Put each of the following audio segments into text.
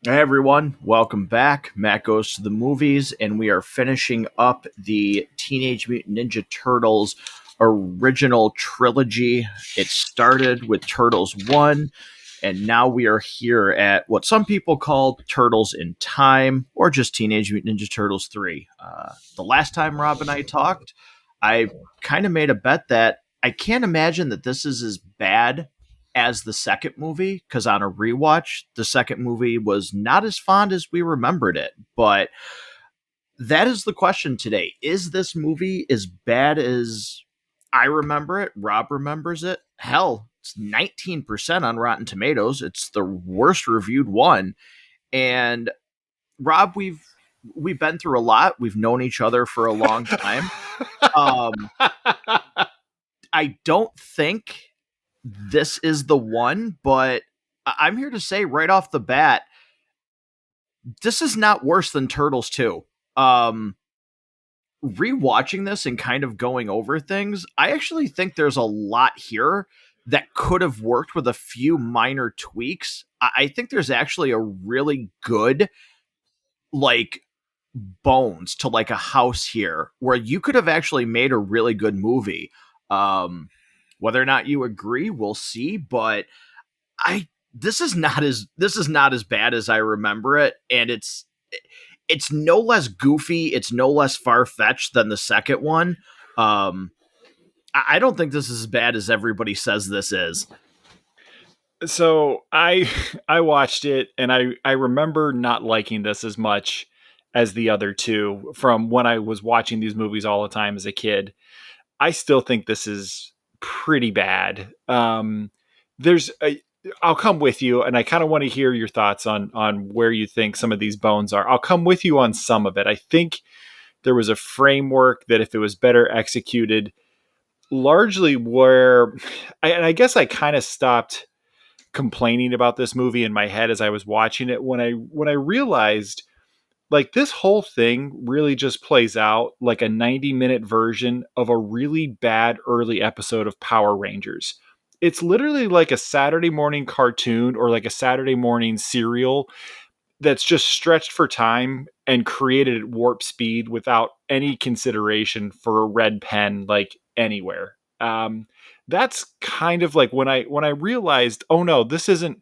Hey everyone, welcome back. Matt Goes to the Movies, and we are finishing up the Teenage Mutant Ninja Turtles original trilogy. It started with Turtles 1, and now we are here at what some people call Turtles in Time, or just Teenage Mutant Ninja Turtles 3. The last time Rob and I talked, I kind of made a bet that I can't imagine that this is as bad as the second movie, because on a rewatch, the second movie was not as fond as we remembered it. But that is the question today. Is this movie as bad as I remember it? Rob remembers it? Hell, it's 19% on Rotten Tomatoes. It's the worst reviewed one. And Rob, we've been through a lot. We've known each other for a long time. Um, I don't think this is the one, but I'm here to say right off the bat, this is not worse than Turtles 2. Um, Rewatching this and kind of going over things, I actually think there's a lot here that could have worked with a few minor tweaks. I think there's actually a really good, like, bones to like a house here where you could have actually made a really good movie. Um, Whether or not you agree, we'll see, but I this is not as bad as I remember it, and it's no less goofy, it's no less far fetched than the second one. Um, I don't think this is as bad as everybody says this is. So I watched it and I remember not liking this as much as the other two from when I was watching these movies all the time as a kid. I still think this is pretty bad. There's a, I'll come with you, and I kind of want to hear your thoughts on where you think some of these bones are. I'll come with you on some of it. I think there was a framework that if it was better executed, largely where, and I guess I kind of stopped complaining about this movie in my head as I was watching it when I realized like this whole thing really just plays out like a 90-minute version of a really bad early episode of Power Rangers. It's literally like a Saturday morning cartoon or like a Saturday morning serial that's just stretched for time and created at warp speed without any consideration for a red pen like anywhere. That's kind of like when I realized, oh no, this isn't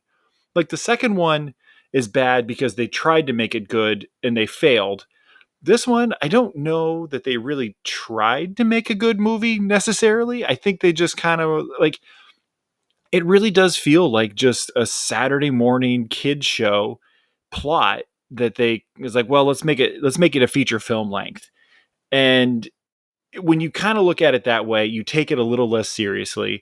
like the second one is bad because they tried to make it good and they failed. This one, I don't know that they really tried to make a good movie necessarily. I think they just kind of like it really does feel like just a Saturday morning kids show plot that they is like, well, let's make it a feature film length. And when you kind of look at it that way, you take it a little less seriously.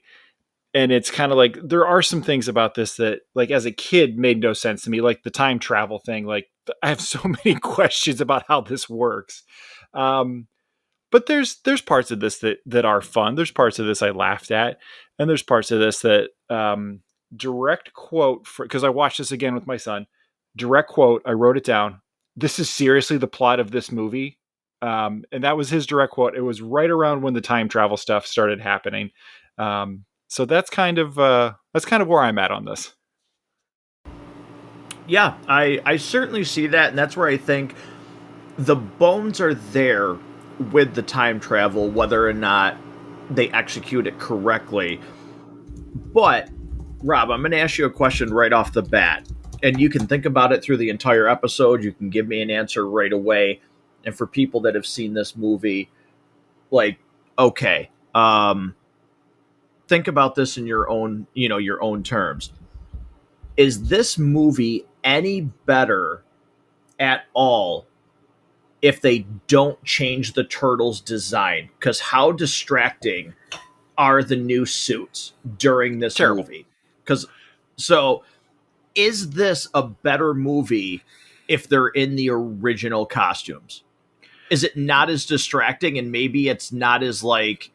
And it's kind of like there are some things about this that like as a kid made no sense to me, like the time travel thing. Like I have so many questions about how this works. Um, but there's parts of this that are fun. There's parts of this I laughed at, and there's parts of this that direct quote because I watched this again with my son. Direct quote, I wrote it down. This is seriously the plot of this movie. And that was his direct quote. It was right around when the time travel stuff started happening. So that's kind of where I'm at on this. Yeah, I certainly see that, and that's where I think the bones are there with the time travel, whether or not they execute it correctly. But Rob, I'm going to ask you a question right off the bat, and you can think about it through the entire episode. You can give me an answer right away. And for people that have seen this movie, like, okay, think about this in your own, your own terms. Is this movie any better at all if they don't change the turtles' design? Because how distracting are the new suits during this Terrible. movie? Because so is this a better movie if they're in the original costumes? Is it not as distracting, and maybe it's not as like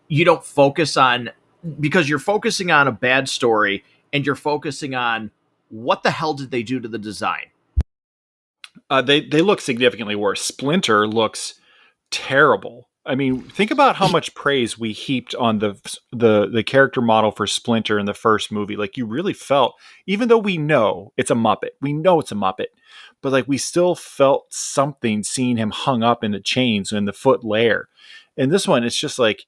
you don't focus on because you're focusing on a bad story and you're focusing on what the hell did they do to the design? They look significantly worse. Splinter looks terrible. I mean, think about how much praise we heaped on the character model for Splinter in the first movie. Like, you really felt, even though we know it's a Muppet, but like we still felt something seeing him hung up in the chains in the foot lair. And this one, it's like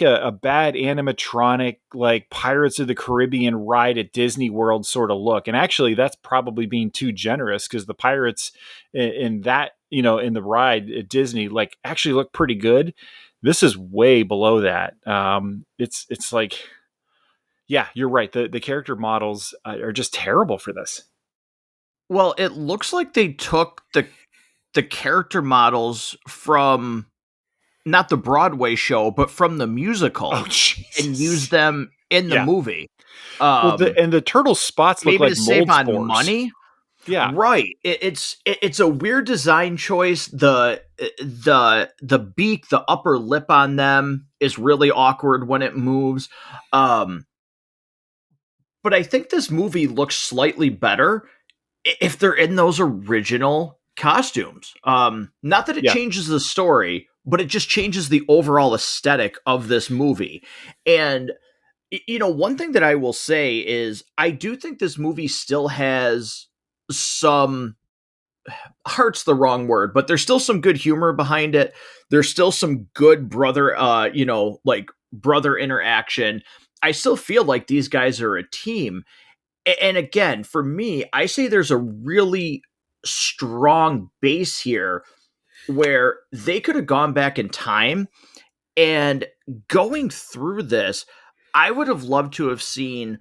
a bad animatronic, like Pirates of the Caribbean ride at Disney World sort of look. And actually, that's probably being too generous, because the pirates in that, in the ride at Disney, like actually look pretty good. This is way below that. It's like, yeah, you're right. The character models are just terrible for this. Well, it looks like they took the character models from not the Broadway show, but from the Oh musical and used Jesus. them in the Yeah. movie. Well, Um, the turtle spots look Maybe to like save mold on spores. money. Yeah. Right. It's a weird design choice. The beak, the upper lip on them is really awkward when it moves. Um, but I think this movie looks slightly better if they're in those original costumes. Not that it Yeah. changes the story, but it just changes the overall aesthetic of this movie. And one thing that I will say is I do think this movie still has some, heart's the wrong word, but there's still some good humor behind it. There's still some good brother, like brother interaction. I still feel like these guys are a team. And again, for me, I say there's a really strong base here where they could have gone back in time, and going through this, I would have loved to have seen,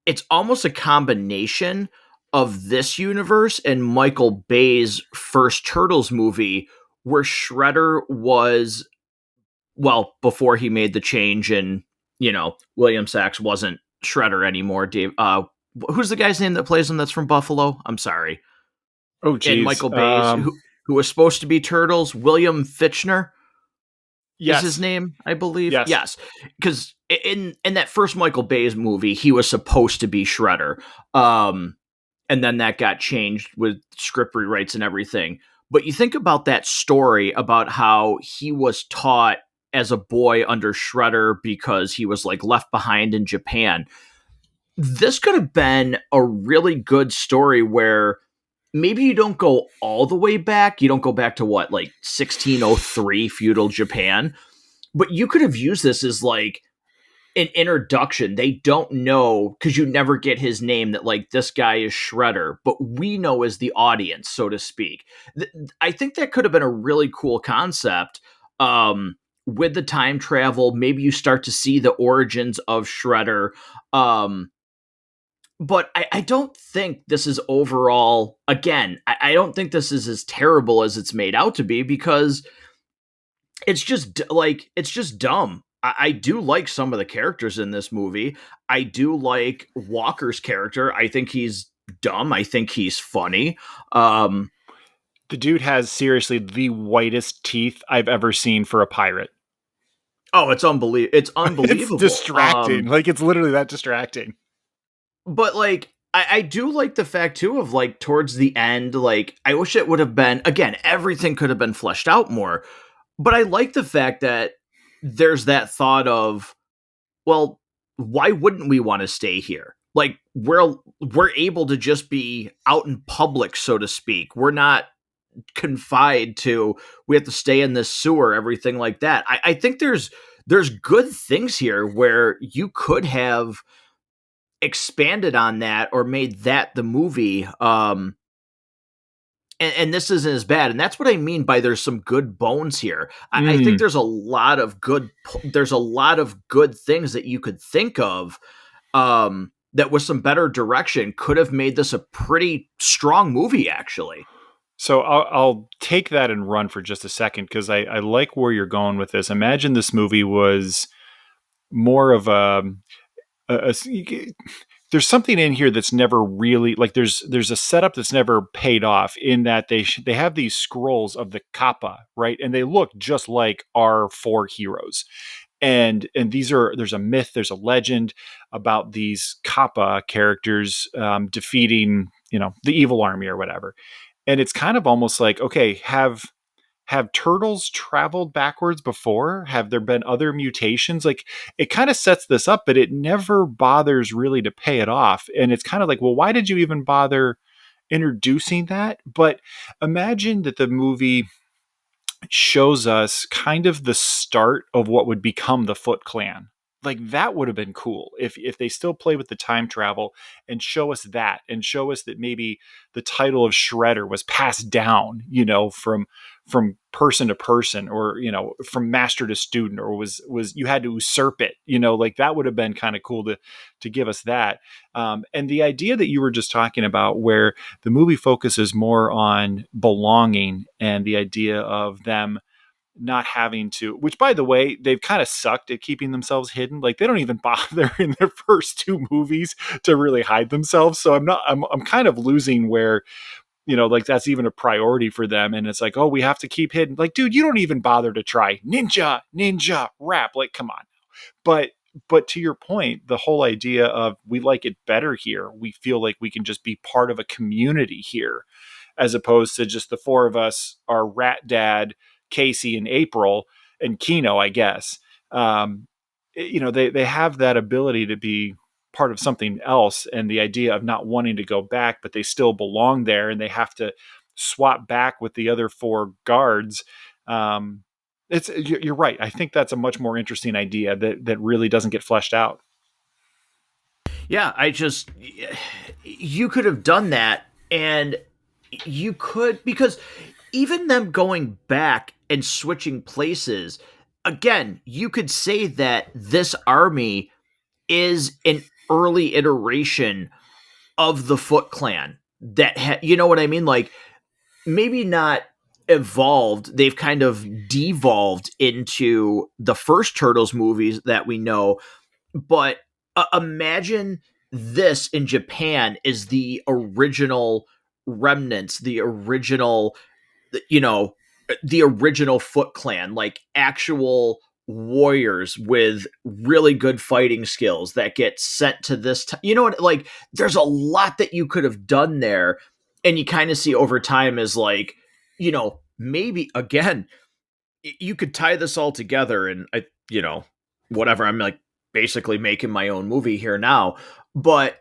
it's almost a combination of this universe and Michael Bay's first Turtles movie, where Shredder was, well, before he made the change and, William Sachs wasn't Shredder anymore. Dave, who's the guy's name that plays him that's from Buffalo? I'm sorry. Oh, And geez. Michael Bay's, who was supposed to be Turtles, William Fichtner is his Yes. name, I believe. Yes. Yes, because in that first Michael Bay's movie, he was supposed to be Shredder, and then that got changed with script rewrites and everything. But you think about that story about how he was taught as a boy under Shredder because he was like left behind in Japan. This could have been a really good story where maybe you don't go all the way back. You don't go back to what, like 1603 feudal Japan, but you could have used this as like an introduction. They don't know because you never get his name, that like this guy is Shredder, but we know as the audience, so to speak. I think that could have been a really cool concept. With the time travel, maybe you start to see the origins of Shredder. But I don't think this is overall, again, I don't think this is as terrible as it's made out to be, because it's just dumb. I do like some of the characters in this movie. I do like Walker's character. I think he's dumb. I think he's funny. Um, The dude has seriously the whitest teeth I've ever seen for a pirate. oh, it's unbelievable. It's It's unbelievable. distracting. Like, it's literally that distracting. But like I do like the fact too of like towards the end, like I wish it would have been, again, everything could have been fleshed out more. But I like the fact that there's that thought of, well, why wouldn't we want to stay here? Like we're able to just be out in public, so to speak. We're not confined to, we have to stay in this sewer, everything like that. I think there's good things here where you could have expanded on that or made that the movie. And this isn't as bad, and that's what I mean by there's some good bones here. I think Mm. there's a lot of good things that you could think of, that with some better direction could have made this a pretty strong movie, actually. So I'll take that and run for just a second, because I like where you're going with this. Imagine this movie was more of a there's something in here that's never really, like, there's a setup that's never paid off, in that they have these scrolls of the kappa, right, and they look just like our four heroes, and there's a myth, there's a legend about these kappa characters defeating the evil army or whatever. And it's kind of almost like, okay, have have turtles traveled backwards before? Have there been other mutations? Like, it kind of sets this up, but it never bothers really to pay it off. And it's kind of like, well, why did you even bother introducing that? But imagine that the movie shows us kind of the start of what would become the Foot Clan. Like, that would have been cool if they still play with the time travel and show us that, and show us that maybe the title of Shredder was passed down, from person to person, or from master to student, or was you had to usurp it, like that would have been kind of cool to give us that. And the idea that you were just talking about, where the movie focuses more on belonging and the idea of them not having to, which by the way, they've kind of sucked at keeping themselves hidden. Like, they don't even bother in their first two movies to really hide themselves. So I'm kind of losing where, like that's even a priority for them. And it's like, oh, we have to keep hidden. Like, dude, you don't even bother to try ninja rap. Like, come on. But to your point, the whole idea of, we like it better here. We feel like we can just be part of a community here, as opposed to just the four of us, our rat dad, Casey and April and Kino, I guess. They have that ability to be part of something else, and the idea of not wanting to go back, but they still belong there, and they have to swap back with the other four guards. You're right. I think that's a much more interesting idea that really doesn't get fleshed out. Yeah, you could have done that, and you could, because even them going back and switching places, again, you could say that this army is an early iteration of the Foot Clan you know what I mean? Like, maybe not evolved, they've kind of devolved into the first Turtles movies that we know, but imagine this in Japan is the original remnants, the original, you know, the original Foot Clan, like actual warriors with really good fighting skills that get sent to this. You know what? Like, there's a lot that you could have done there, and you kind of see over time as like, maybe again you could tie this all together, and whatever. I'm like basically making my own movie here now, but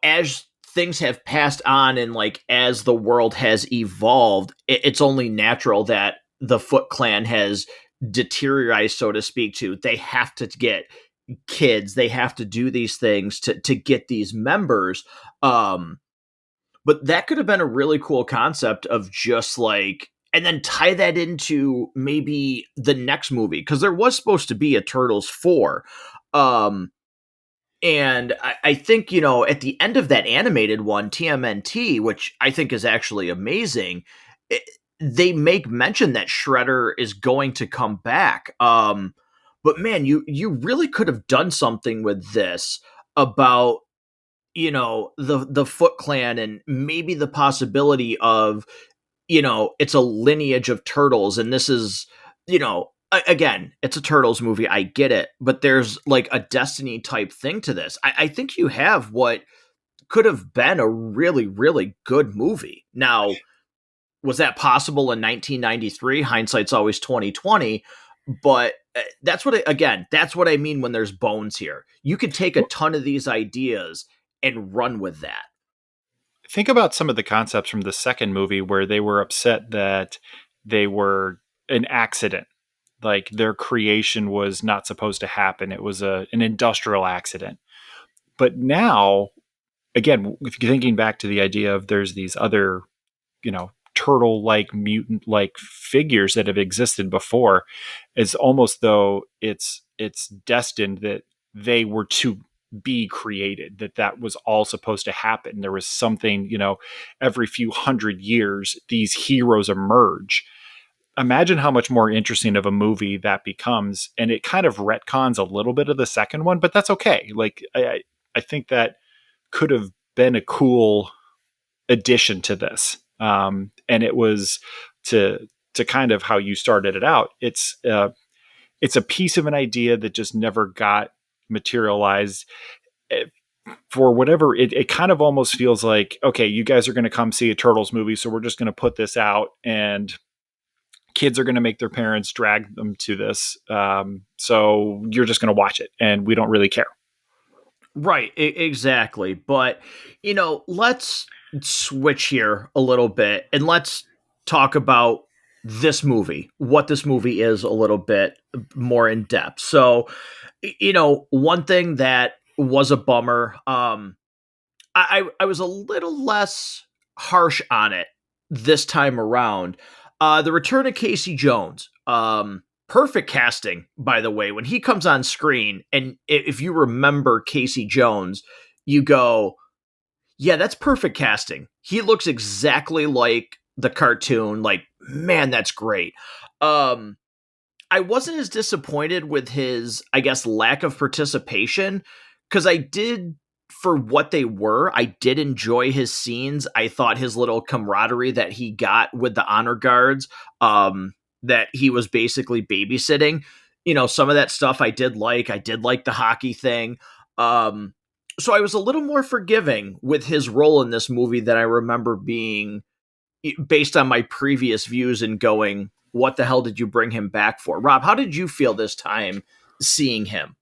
as things have passed on and like as the world has evolved, it's only natural that the Foot Clan has deteriorated, so to speak. To they have to get kids, they have to do these things to get these members. um but that could have been a really cool concept of just like, and then tie that into maybe the next movie, because there was supposed to be a Turtles 4. um and I think, at the end of that animated one, TMNT, which I think is actually amazing, it, they make mention that Shredder is going to come back. But man, you really could have done something with this about, the Foot Clan, and maybe the possibility of, it's a lineage of turtles, and this is, again, it's a Turtles movie, I get it, but there's like a Destiny type thing to this. I think you have what could have been a really, really good movie. Now, was that possible in 1993? Hindsight's always 2020, but that's what I mean when there's bones here. You could take a ton of these ideas and run with that. Think about some of the concepts from the second movie, where they were upset that they were an accident. Like, their creation was not supposed to happen. It was an industrial accident. But now, again, if you're thinking back to the idea of, there's these other, turtle like, mutant like figures that have existed before, it's almost though it's destined that they were to be created, that was all supposed to happen. There was something, every few hundred years these heroes emerge. Imagine how much more interesting of a movie that becomes. And it kind of retcons a little bit of the second one, but that's okay. Like, I think that could have been a cool addition to this. And it was to kind of how you started it out. It's a piece of an idea that just never got materialized. For whatever, it kind of almost feels like, okay, you guys are going to come see a Turtles movie, so we're just going to put this out, and kids are going to make their parents drag them to this. So you're just going to watch it, and we don't really care. Right, exactly. But, let's switch here a little bit and let's talk about this movie, what this movie is a little bit more in depth. So, one thing that was a bummer, I was a little less harsh on it this time around. The return of Casey Jones. Perfect casting, by the way. When he comes on screen, and if you remember Casey Jones, you go, yeah, that's perfect casting. He looks exactly like the cartoon. Like, man, that's great. Um, I wasn't as disappointed with his, I guess, lack of participation because I did, for what they were, I did enjoy his scenes. I thought his little camaraderie that he got with the honor guards, that he was basically babysitting, some of that stuff I did like. I did like the hockey thing. Um, so I was a little more forgiving with his role in this movie than I remember being based on my previous views and going, what the hell did you bring him back for? Rob, how did you feel this time seeing him?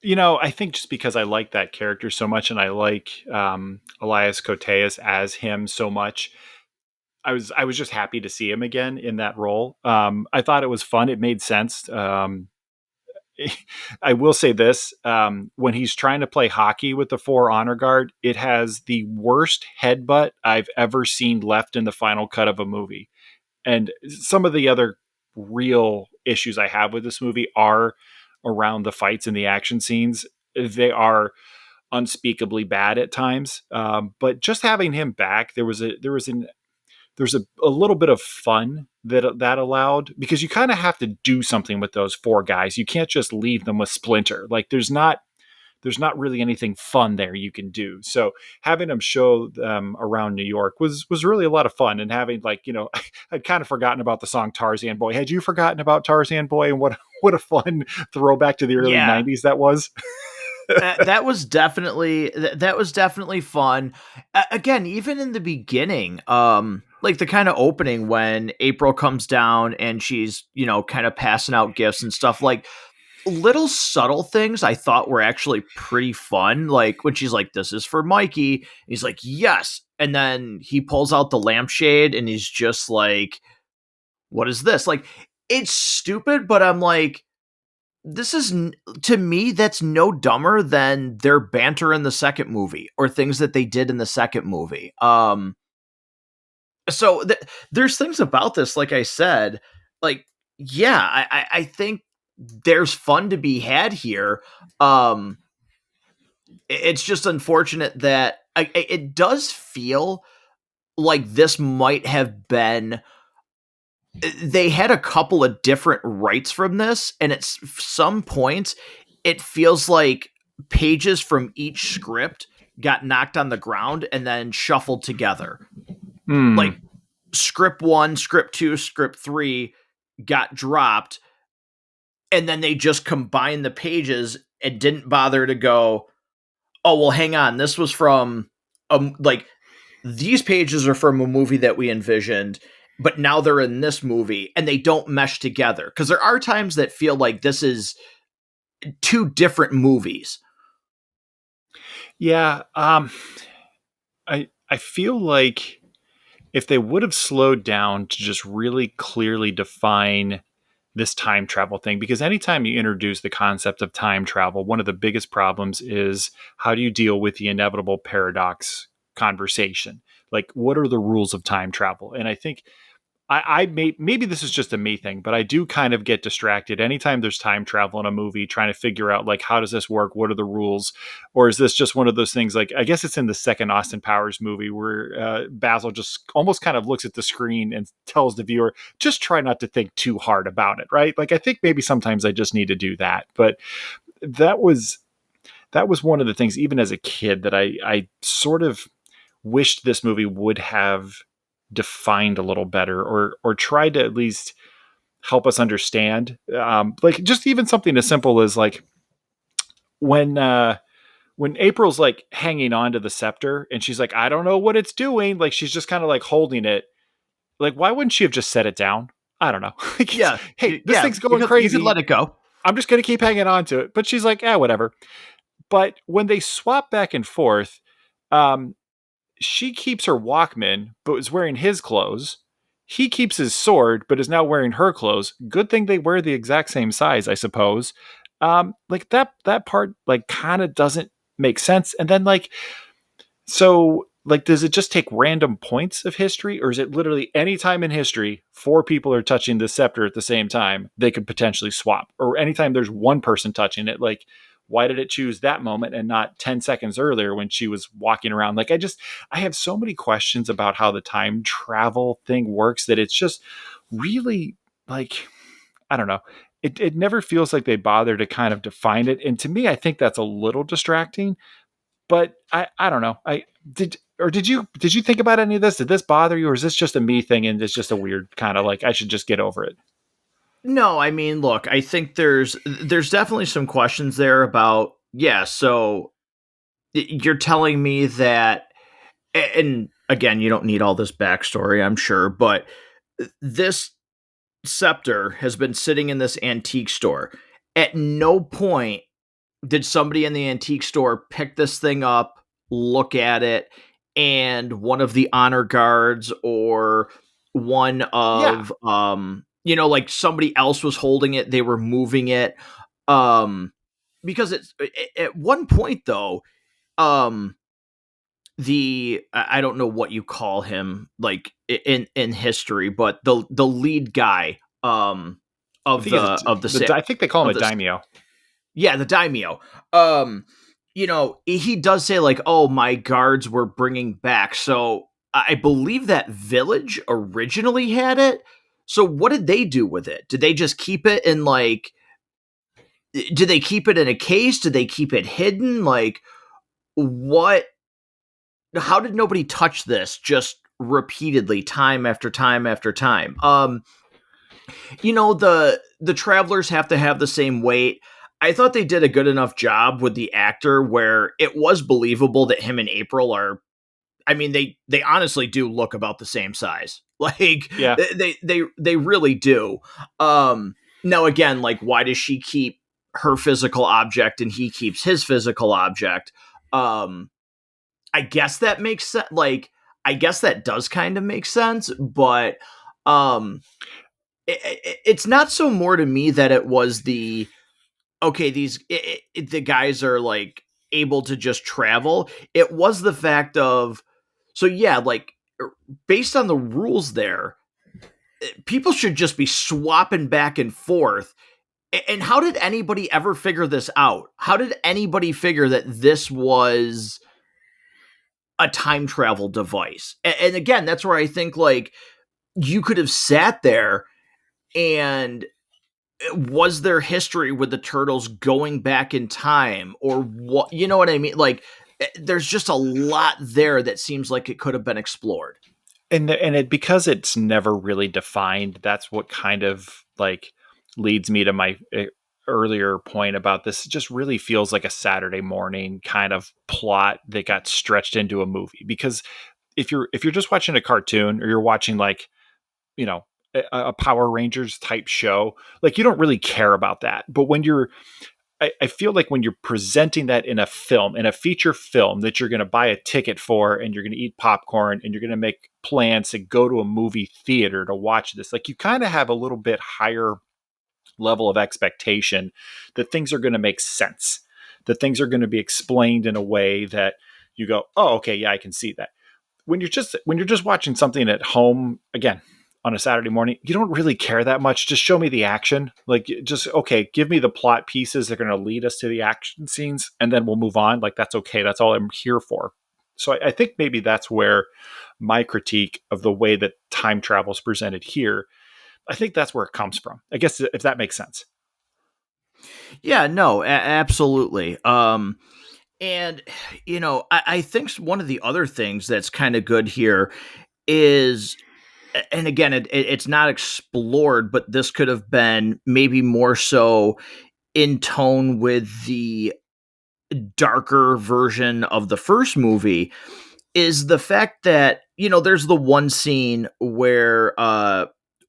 I think just because I like that character so much, and I like Elias Koteas as him so much, I was just happy to see him again in that role. I thought it was fun. It made sense. I will say this: when he's trying to play hockey with the four honor guard, it has the worst headbutt I've ever seen left in the final cut of a movie. And some of the other real issues I have with this movie are around the fights and the action scenes. They are unspeakably bad at times. But just having him back, there's a little bit of fun that allowed, because you kind of have to do something with those four guys. You can't just leave them with Splinter. Like there's not really anything fun there you can do. So having them show them around New York was really a lot of fun. And having, like, I'd kind of forgotten about the song Tarzan Boy. Had you forgotten about Tarzan Boy? And what a fun throwback to the early Yeah, '90s that was. that was definitely fun. Again, even in the beginning, like the kind of opening when April comes down and she's kind of passing out gifts and stuff, like little subtle things I thought were actually pretty fun. Like when she's like, "This is for Mikey," and he's like, "Yes," and then he pulls out the lampshade and he's just like, "What is this?" Like, it's stupid, but I'm like, this is to me that's no dumber than their banter in the second movie or things that they did in the second movie. So there's things about this, like I said, like, yeah, I think there's fun to be had here. um it's just unfortunate that it does feel like this might have been, they had a couple of different rights from this, and at some points it feels like pages from each script got knocked on the ground and then shuffled together. Hmm. Like script 1, script 2, script 3 got dropped, and then they just combined the pages and didn't bother to go, "Oh, well, hang on, this was from like these pages are from a movie that we envisioned, but now they're in this movie," and they don't mesh together. Because there are times that feel like this is two different movies. Yeah. I feel like if they would have slowed down to just really clearly define this time travel thing, because anytime you introduce the concept of time travel, one of the biggest problems is how do you deal with the inevitable paradox conversation? Like, what are the rules of time travel? And I think maybe this is just a me thing, but I do kind of get distracted anytime there's time travel in a movie, trying to figure out, like, how does this work? What are the rules? Or is this just one of those things? Like, I guess it's in the second Austin Powers movie where Basil just almost kind of looks at the screen and tells the viewer, just try not to think too hard about it, right? Like, I think maybe sometimes I just need to do that. But that was one of the things, even as a kid, that I sort of wished this movie would have defined a little better, or tried to at least help us understand. Like, just even something as simple as, like, when when April's like hanging on to the scepter and she's like, I don't know what it's doing. Like, she's just kind of like holding it. Like, why wouldn't she have just set it down? I don't know. Like, Yeah, hey, this yeah, thing's going you could let crazy. it go. I'm just going to keep hanging on to it. But she's like, yeah, whatever. But when they swap back and forth, um, she keeps her Walkman, but is wearing his clothes. He keeps his sword, but is now wearing her clothes. Good thing they wear the exact same size, I suppose. Like that part, like, kind of doesn't make sense. And then, like, so, like, does it just take random points of history, or is it literally any time in history, four people are touching the scepter at the same time, they could potentially swap? Or anytime there's one person touching it, like, why did it choose that moment and not 10 seconds earlier when she was walking around? Like, I have so many questions about how the time travel thing works that it's just really, like, I don't know. It never feels like they bother to kind of define it. And to me, I think that's a little distracting, but I don't know. Did you think about any of this? Did this bother you, or is this just a me thing and it's just a weird kind of like I should just get over it? No, I mean, look, I think there's definitely some questions there about, yeah, so you're telling me that, and again, you don't need all this backstory, I'm sure, but this scepter has been sitting in this antique store. At no point did somebody in the antique store pick this thing up, look at it, and one of the honor guards or one Yeah, of like somebody else was holding it, they were moving it. Um because it's at one point though, um I don't know what you call him like in history, but the lead guy I of think he's I think they call him of a the daimyo. yeah, the daimyo. He does say like, "Oh, my guards were bringing back." So I believe that village originally had it. So what did they do with it? Did they just keep it in like? Did they keep it in a case? Did they keep it hidden? Like what? How did nobody touch this just repeatedly, time after time after time? The travelers have to have the same weight. I thought they did a good enough job with the actor where it was believable that him and April are, I mean, they honestly do look about the same size. Like Yeah, they really do. Now again, like why does she keep her physical object and he keeps his physical object? I guess that makes sense. Like I guess that does kind of make sense, but um it's not so more to me that it was the okay the guys are like able to just travel. It was the fact of so yeah, like based on the rules there, people should just be swapping back and forth. And how did anybody ever figure this out? How did anybody figure that this was a time travel device? And again, that's where I think like you could have sat there and was there history with the turtles going back in time or what, you know what I mean? Like there's just a lot there that seems like it could have been explored. and it, because it's never really defined, that's what kind of like leads me to my earlier point about this. It just really feels like a Saturday morning kind of plot that got stretched into a movie. Because if you're just watching a cartoon, or you're watching, like, you know, a Power Rangers type show, like, you don't really care about that. But when you're I feel like when you're presenting that in a film, in a feature film that you're going to buy a ticket for, and you're going to eat popcorn, and you're going to make plans to go to a movie theater to watch this, like, you kind of have a little bit higher level of expectation that things are going to make sense, that things are going to be explained in a way that you go, oh, okay, yeah, I can see that. When you're just watching something at home, again, on a Saturday morning, you don't really care that much. Just show me the action. Like, just, okay, give me the plot pieces that are going to lead us to the action scenes, and then we'll move on. Like, that's okay. That's all I'm here for. So I think maybe that's where my critique of the way that time travel is presented here, I think that's where it comes from. I guess, if that makes sense. Yeah, no, absolutely. And I think one of the other things that's kind of good here is, and again, it's not explored, but this could have been maybe more so in tone with the darker version of the first movie, is the fact that there's the one scene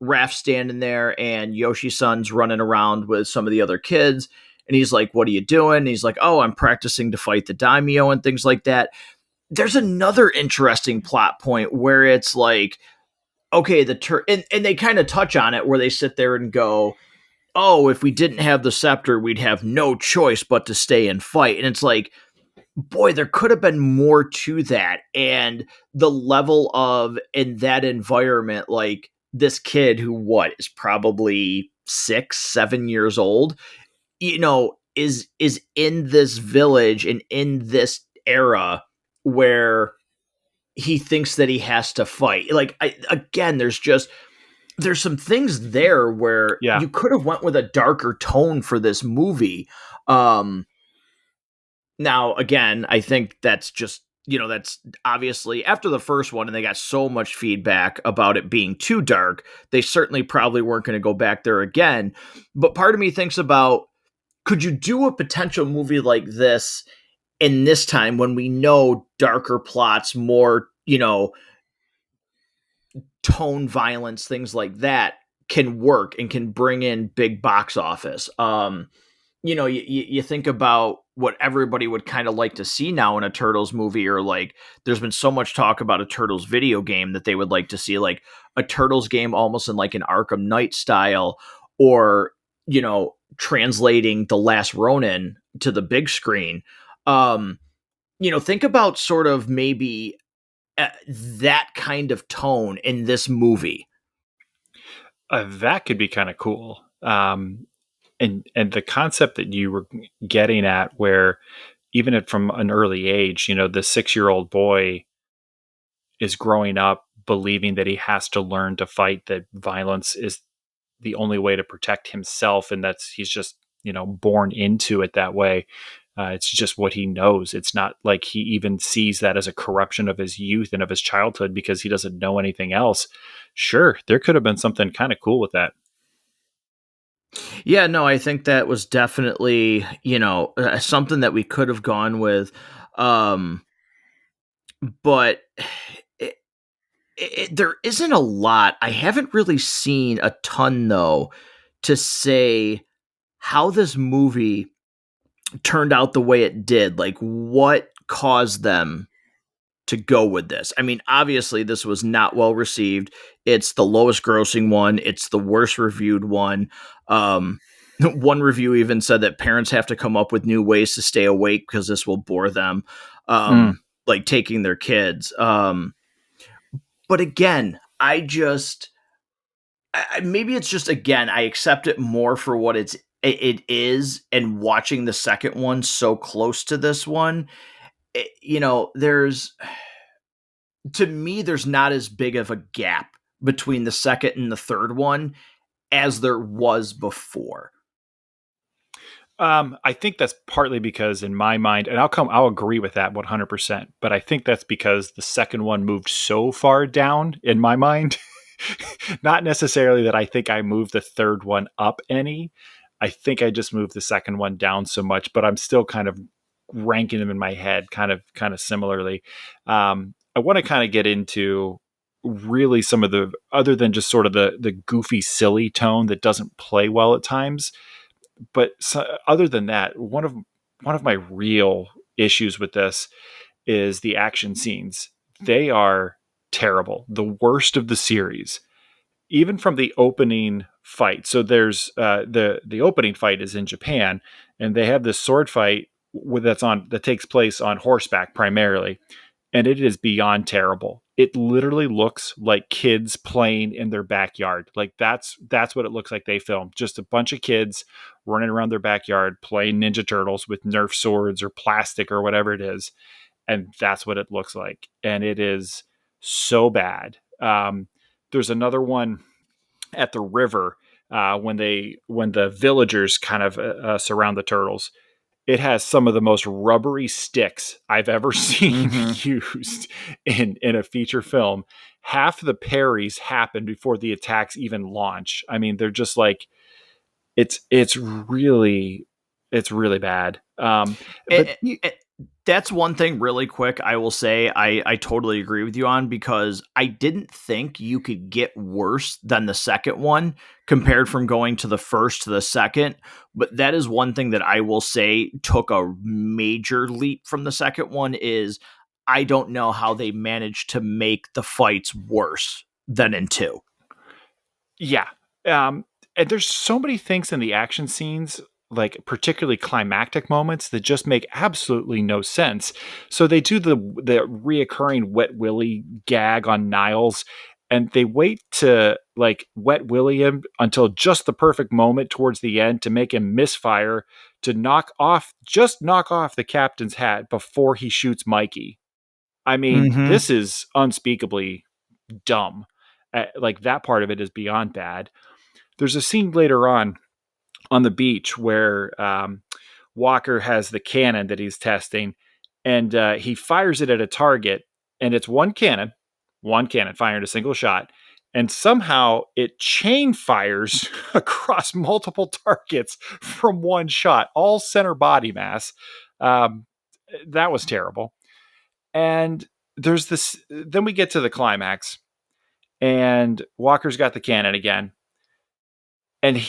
Raph's standing there, and Yoshi-san's running around with some of the other kids, and he's like, "What are you doing?" And he's like, "Oh, I'm practicing to fight the daimyo," and things like that. There's another interesting plot point where it's like, okay, and they kind of touch on it where they sit there and go, "Oh, if we didn't have the scepter, we'd have no choice but to stay and fight." And it's like, boy, there could have been more to that. And the level of, in that environment, like this kid who, what, is probably 6, 7 years old, is in this village and in this era where he thinks that he has to fight. Like, again, there's some things there where Yeah. you could have went with a darker tone for this movie. um Now, again, I think that's just, that's obviously after the first one, and they got so much feedback about it being too dark, they certainly probably weren't going to go back there again. But part of me thinks about, could you do a potential movie like this in this time when we know darker plots, more, tone violence, things like that can work and can bring in big box office? You think about what everybody would kind of like to see now in a Turtles movie, or like there's been so much talk about a Turtles video game that they would like to see, like a Turtles game almost in like an Arkham Knight style, or translating The Last Ronin to the big screen. um think about sort of maybe that kind of tone in this movie. That could be kind of cool. And the concept that you were getting at, where even from an early age, the 6-year-old boy is growing up believing that he has to learn to fight, that violence is the only way to protect himself, and that's he's just born into it that way. It's just what he knows. It's not like he even sees that as a corruption of his youth and of his childhood because he doesn't know anything else. Sure, there could have been something kind of cool with that. Yeah, no, I think that was definitely, something that we could have gone with. Um, but it, there isn't a lot. I haven't really seen a ton, though, to say how this movie turned out the way it did. Like, what caused them to go with this? I mean, obviously, this was not well received. It's the lowest grossing one, it's the worst reviewed one. Um, one review even said that parents have to come up with new ways to stay awake because this will bore them, Mm. like taking their kids. But again, maybe it's just, again, I accept it more for what it is, and watching the second one so close to this one, there's, to me, there's not as big of a gap between the second and the third one as there was before. I think that's partly because in my mind, and I'll agree with that 100%, but I think that's because the second one moved so far down in my mind. Not necessarily that I think I moved the third one up any. I think I just moved the second one down so much, but I'm still kind of ranking them in my head kind of similarly. I want to kind of get into really some of the, other than just sort of the goofy silly tone that doesn't play well at times, but other than that, one of my real issues with this is the action scenes. They are terrible, the worst of the series, even from the opening fight. So there's the opening fight is in Japan, and they have this sword fight that takes place on horseback primarily, and it is beyond terrible. It literally looks like kids playing in their backyard. Like that's what it looks like they filmed. Just a bunch of kids running around their backyard playing Ninja Turtles with Nerf swords or plastic or whatever it is, and that's what it looks like. And it is so bad. There's another one at the river when the villagers kind of surround the turtles. It has some of the most rubbery sticks I've ever seen Mm-hmm. used in a feature film. Half the parries happen before the attacks even launch. I mean, they're just like it's really bad. And, But you, That's one thing really quick I will say I totally agree with you on, because I didn't think you could get worse than the second one compared from going to the first to the second. But that is one thing that I will say took a major leap from the second one is I don't know how they managed to make the fights worse than in two. Yeah. Um, and there's so many things in the action scenes, like particularly climactic moments, that just make absolutely no sense. So they do the reoccurring wet willy gag on Niles, and they wait to like wet willy him until just the perfect moment towards the end to make him misfire to knock off the captain's hat before he shoots Mikey. I mean, Mm-hmm. this is unspeakably dumb. Like that part of it is beyond bad. There's a scene later on the beach where Walker has the cannon that he's testing, and he fires it at a target, and it's one cannon firing a single shot, and somehow it chain fires across multiple targets from one shot, all center body mass. Um, that was terrible. And there's this. Then we get to the climax, and Walker's got the cannon again, and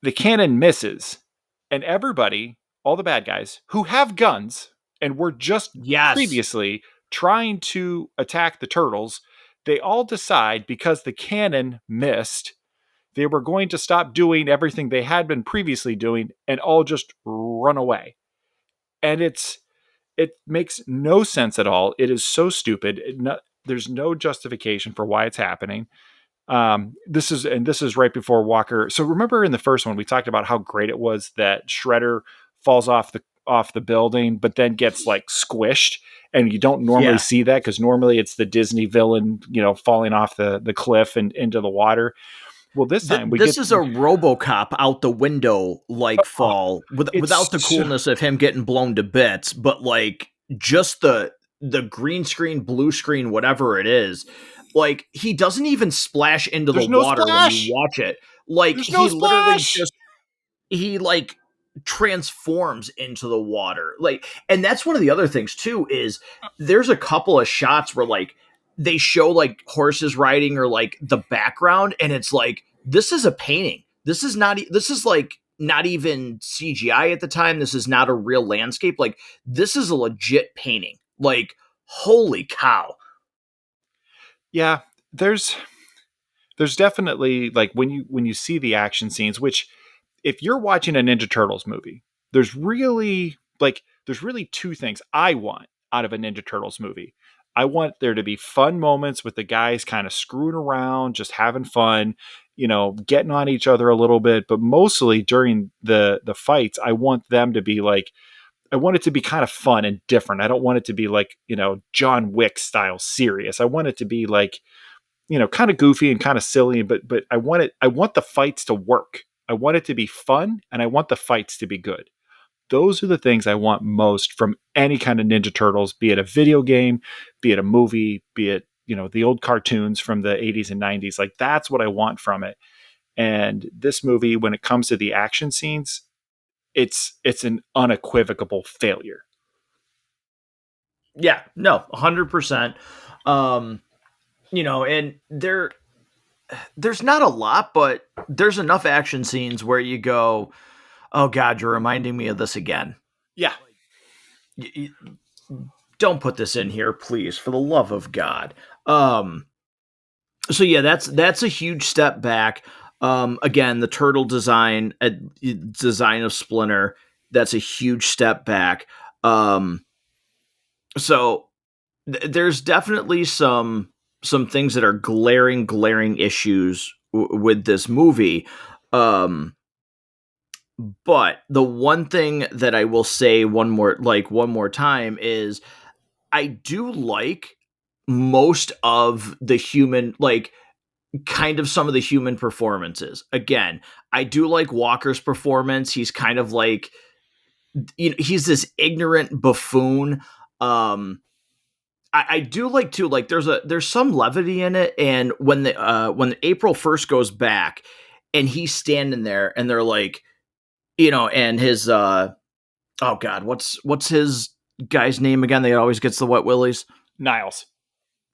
the cannon misses, and everybody, all the bad guys who have guns and were just Yes. previously trying to attack the turtles, they all decide because the cannon missed, they were going to stop doing everything they had been previously doing and all just run away. And it makes no sense at all. It is so stupid. There's no justification for why it's happening. This is right before Walker. So remember in the first one we talked about how great it was that Shredder falls off the building, but then gets like squished, and you don't normally Yeah. see that because normally it's the Disney villain, falling off the cliff and into the water. Well, this time we This get is a RoboCop out the window like oh, fall it's without the coolness of him getting blown to bits, but like just the green screen, blue screen, whatever it is. Like he doesn't even splash into the there's no water when you splash. watch it. Like There's no splash. he like transforms into the water, like, and that's one of the other things too is there's a couple of shots where like they show like horses riding or like the background, and it's like this is a painting, this is like not even CGI at the time, this is not a real landscape, like this is a legit painting, like holy cow. Yeah, there's there's definitely like when you see the action scenes, which if you're watching a Ninja Turtles movie, there's really two things I want out of a Ninja Turtles movie. I want there to be fun moments with the guys kind of screwing around, just having fun, getting on each other a little bit, but mostly during the fights, I want them to be like I want it to be kind of fun and different. I don't want it to be like, John Wick style serious. I want it to be like, kind of goofy and kind of silly, but I want the fights to work. I want it to be fun, and I want the fights to be good. Those are the things I want most from any kind of Ninja Turtles, be it a video game, be it a movie, be it, the old cartoons from the 80s and 90s. Like that's what I want from it. And this movie, when it comes to the action scenes, it's an unequivocal failure. Yeah, no, 100%. um and there's not a lot, but there's enough action scenes where you go, "Oh God, you're reminding me of this again." Yeah. Y- don't put this in here, please, for the love of God. Um, so yeah, that's a huge step back. Again, the turtle design of Splinter, that's a huge step back. Um, so there's definitely some things that are glaring issues with this movie. Um, but the one thing that I will say one more time is I do like most of the human, like kind of some of the human performances. Again, I do like Walker's performance. He's kind of like, he's this ignorant buffoon. Um, I do like too, like there's some levity in it, and when April first goes back and he's standing there and they're like, and his oh God, what's his guy's name again? That always gets the wet willies. Niles.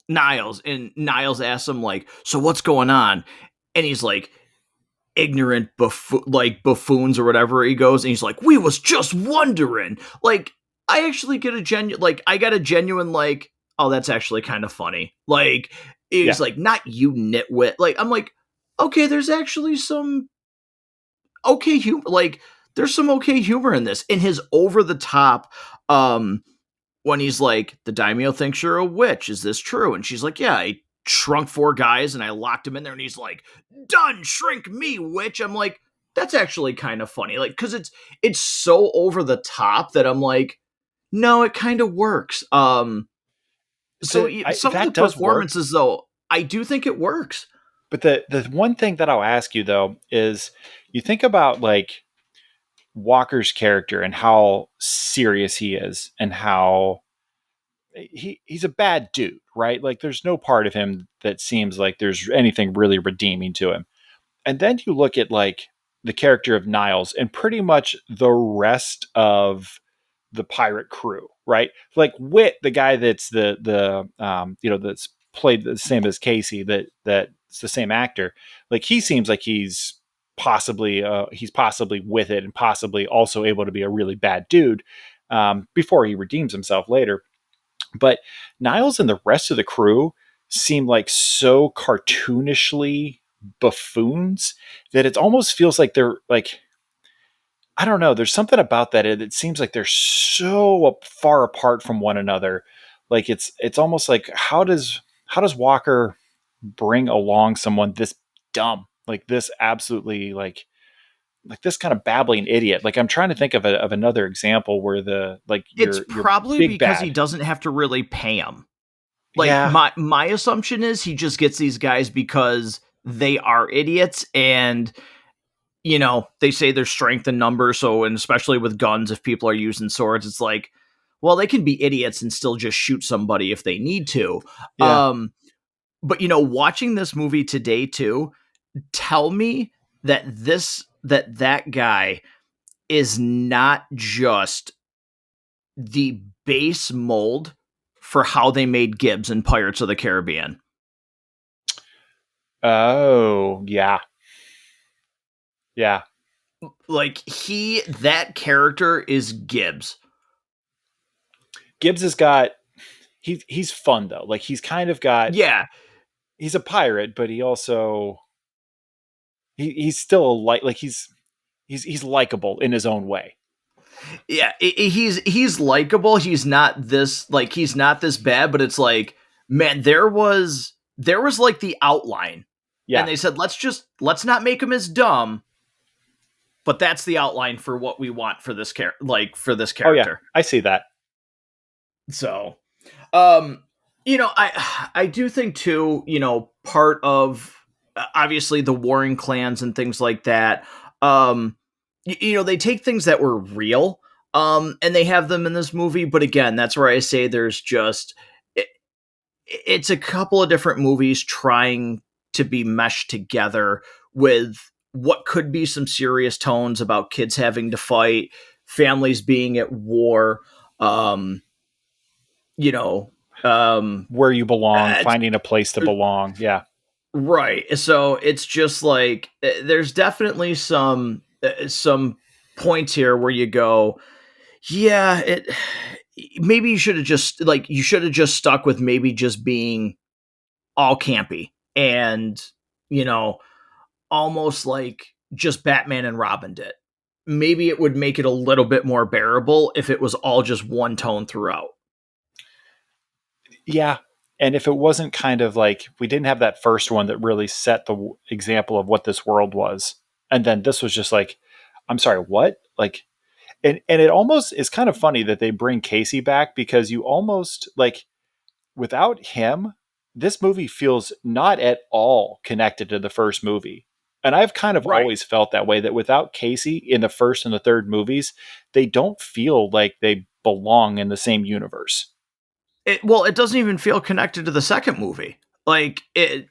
Niles. And Niles asks him like, "So what's going on?" And he's like, "Ignorant like buffoons or whatever." He goes and he's like, "We was just wondering." Like, I actually get a genuine like I got a genuine like, "Oh, that's actually kind of funny." Like, Yeah. he's like, "Not you nitwit." Like, I'm like, okay, there's actually some okay humor. Like, there's some okay humor in this. In his over the top, when he's like, "The daimyo thinks you're a witch. Is this true?" And she's like, "Yeah, I shrunk 4 guys and I locked him in there." And he's like, "Done, shrink me, witch." I'm like, that's actually kind of funny. Like, because it's so over the top that I'm like, no, it kind of works. So some of the That does work. performances, though, I do think it works. But the one thing that I'll ask you though is, you think about like Walker's character and how serious he is, and how he's a bad dude, right? Like there's no part of him that seems like there's anything really redeeming to him. And then you look at like the character of Niles and pretty much the rest of the pirate crew, right? Like Wit, the guy that's that's played the same as Casey, that's the same actor. Like he seems like he's possibly with it and possibly also able to be a really bad dude before he redeems himself later. But Niles and the rest of the crew seem like so cartoonishly buffoons that it almost feels like they're like, I don't know. There's something about that. It seems like they're so far apart from one another. Like it's almost like, how does Walker bring along someone this dumb, like this absolutely like this kind of babbling idiot? Like I'm trying to think of another example where the like It's your probably big because he bad. doesn't have to really pay him. Like, Yeah, my assumption is he just gets these guys because they are idiots, and they say there's strength in numbers. So, and especially with guns, if people are using swords, it's like, well, they can be idiots and still just shoot somebody if they need to. yeah. But watching this movie today too, tell me that guy is not just the base mold for how they made Gibbs in Pirates of the Caribbean. Oh, yeah. Yeah. Like, that character is Gibbs. Gibbs has got he's fun though. Like he's kind of got Yeah, he's a pirate, but he also he's still a like he's likable in his own way. yeah, he's likable. He's not this bad, but it's like, man, there was like the outline, and Yeah. they said let's not make him as dumb, but that's the outline for what we want for for this Oh yeah. character. I see that. So, um, I do think too, part of obviously the warring clans and things like that. They take things that were real, and they have them in this movie. But again, that's where I say there's just it's a couple of different movies trying to be meshed together with what could be some serious tones about kids having to fight, families being at war. Um, you know, um, Where you belong, it's finding a place to belong. Yeah. right. So it's just like there's definitely some points here where you go, yeah, it maybe you should have just stuck with maybe just being all campy and you know almost like just Batman and Robin did. Maybe it would make it a little bit more bearable if it was all just one tone throughout. Yeah. And if it wasn't kind of like, we didn't have that first one that really set the example of what this world was, and then this was just like, I'm sorry, what? Like, and it almost is kind of funny that they bring Casey back, because you almost like, without him, this movie feels not at all connected to the first movie. And I've kind of Right. always felt that way, that without Casey in the first and the third movies, they don't feel like they belong in the same universe. It doesn't even feel connected to the second movie. Like it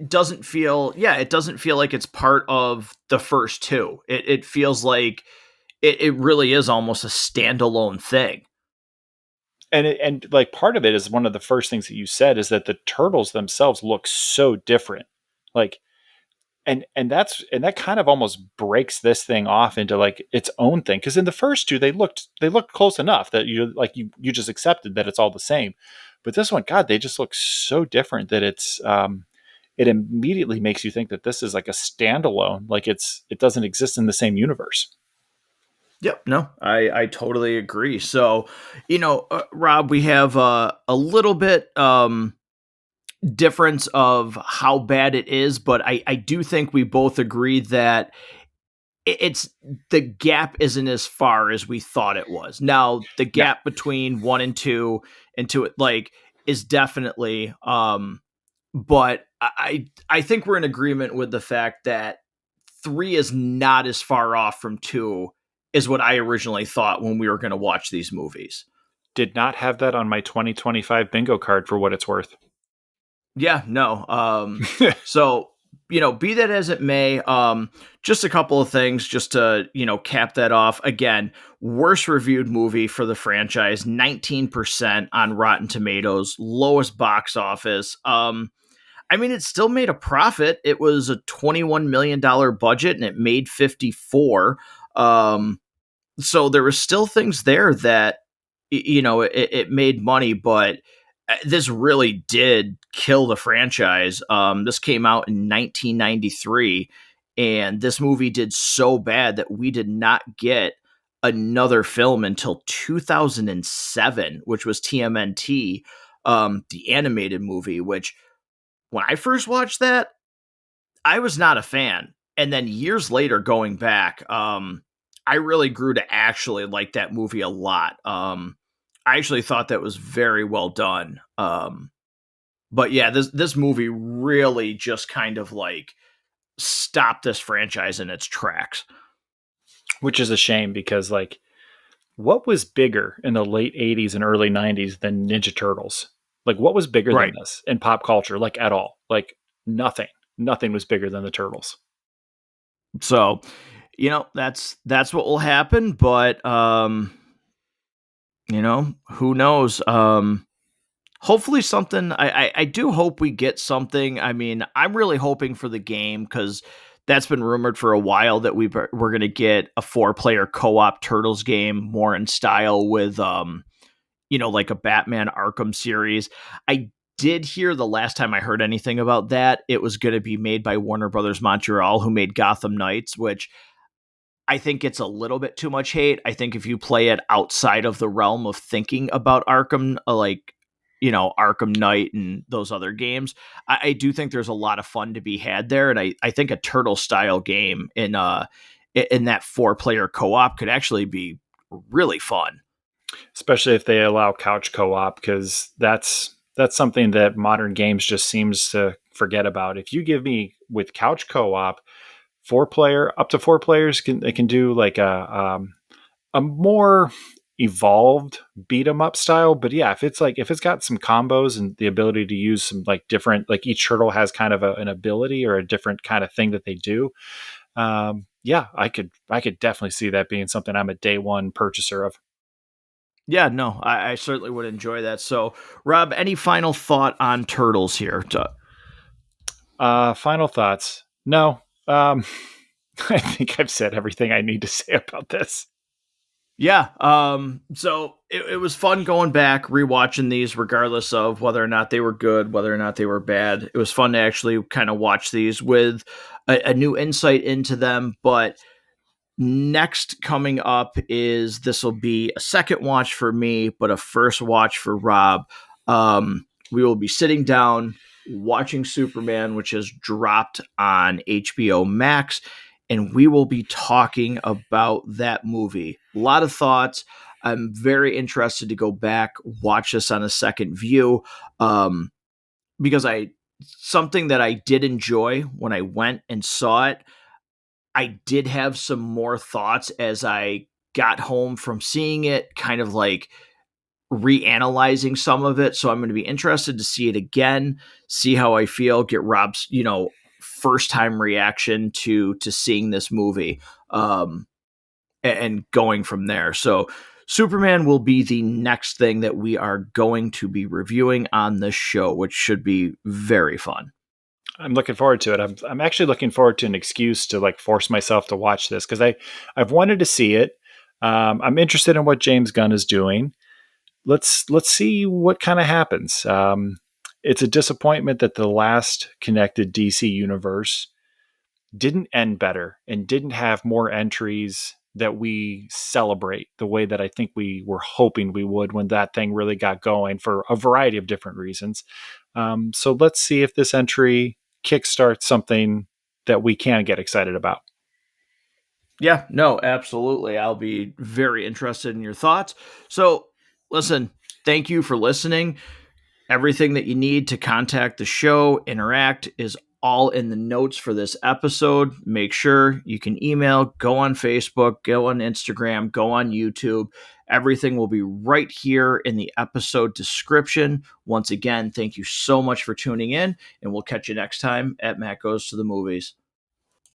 doesn't feel it doesn't feel like it's part of the first two. It feels like it really is almost a standalone thing. and like part of it is one of the first things that you said is that the turtles themselves look so different. Like and that kind of almost breaks this thing off into like its own thing, because in the first two they looked close enough that you just accepted that it's all the same, but this one, god, they just look so different that it immediately makes you think that this is like a standalone, like it doesn't exist in the same universe. Yep. No, I totally agree. So, Rob, we have a little bit difference of how bad it is, but I do think we both agree that it's the gap isn't as far as we thought it was. Now, the No, gap between one and two, like, is definitely, but I think we're in agreement with the fact that three is not as far off from two as what I originally thought when we were going to watch these movies. did not have that on my 2025 bingo card for what it's worth. Yeah, no. So, be that as it may, just a couple of things just to, cap that off. Again, worst reviewed movie for the franchise, 19% on Rotten Tomatoes, lowest box office. I mean, it still made a profit. It was a $21 million budget and it made 54. Um, so there were still things there that it made money, but this really did kill the franchise. This came out in 1993, and this movie did so bad that we did not get another film until 2007, which was TMNT, the animated movie. Which, when I first watched that, I was not a fan. And then years later, going back, I really grew to actually like that movie a lot. I actually thought that was very well done. But yeah, this movie really just kind of like stopped this franchise in its tracks. Which is a shame, because like, what was bigger in the late 80s and early 90s than Ninja Turtles? Like, what was bigger than Right. this in pop culture? Like, at all? Like, nothing. Nothing was bigger than the Turtles. So, that's what will happen. But who knows? Hopefully something. I do hope we get something. I mean, I'm really hoping for the game because that's been rumored for a while that we're going to get a 4-player co-op Turtles game more in style with like a Batman Arkham series. I did hear the last time I heard anything about that, it was going to be made by Warner Brothers Montreal, who made Gotham Knights, which I think it's a little bit too much hate. I think if you play it outside of the realm of thinking about Arkham, like, Arkham Knight and those other games, I do think there's a lot of fun to be had there. And I think a turtle style game in that 4-player co-op could actually be really fun. Especially if they allow couch co-op, because that's something that modern games just seems to forget about. If you give me with couch co-op, 4-player, up to 4 players, they can do like a more evolved beat 'em up style. But yeah, if it's got some combos and the ability to use some like different, like each turtle has kind of an ability or a different kind of thing that they do. Yeah, I could definitely see that being something I'm a day one purchaser of. Yeah, no, I certainly would enjoy that. So, Rob, any final thought on turtles here? Final thoughts? No. I think I've said everything I need to say about this. Yeah. So it was fun going back, rewatching these, regardless of whether or not they were good, whether or not they were bad. It was fun to actually kind of watch these with a new insight into them. But next coming up is this will be a second watch for me, but a first watch for Rob. We will be sitting down watching Superman, which has dropped on HBO Max, and we will be talking about that movie. A lot of thoughts. I'm very interested to go back, watch this on a second view, because I something that I did enjoy when I went and saw it. I did have some more thoughts as I got home from seeing it, kind of like reanalyzing some of it. So I'm going to be interested to see it again, see how I feel, get Rob's, first time reaction to seeing this movie, and going from there. So Superman will be the next thing that we are going to be reviewing on this show, which should be very fun. I'm looking forward to it. I'm actually looking forward to an excuse to like force myself to watch this because I've wanted to see it. I'm interested in what James Gunn is doing. Let's see what kind of happens. It's a disappointment that the last connected DC universe didn't end better and didn't have more entries that we celebrate the way that I think we were hoping we would when that thing really got going for a variety of different reasons. So let's see if this entry kickstarts something that we can get excited about. Yeah, no, absolutely. I'll be very interested in your thoughts. So, listen, thank you for listening. Everything that you need to contact the show, interact, is all in the notes for this episode. Make sure you can email, go on Facebook, go on Instagram, go on YouTube. Everything will be right here in the episode description. Once again, thank you so much for tuning in, and we'll catch you next time at Matt Goes to the Movies.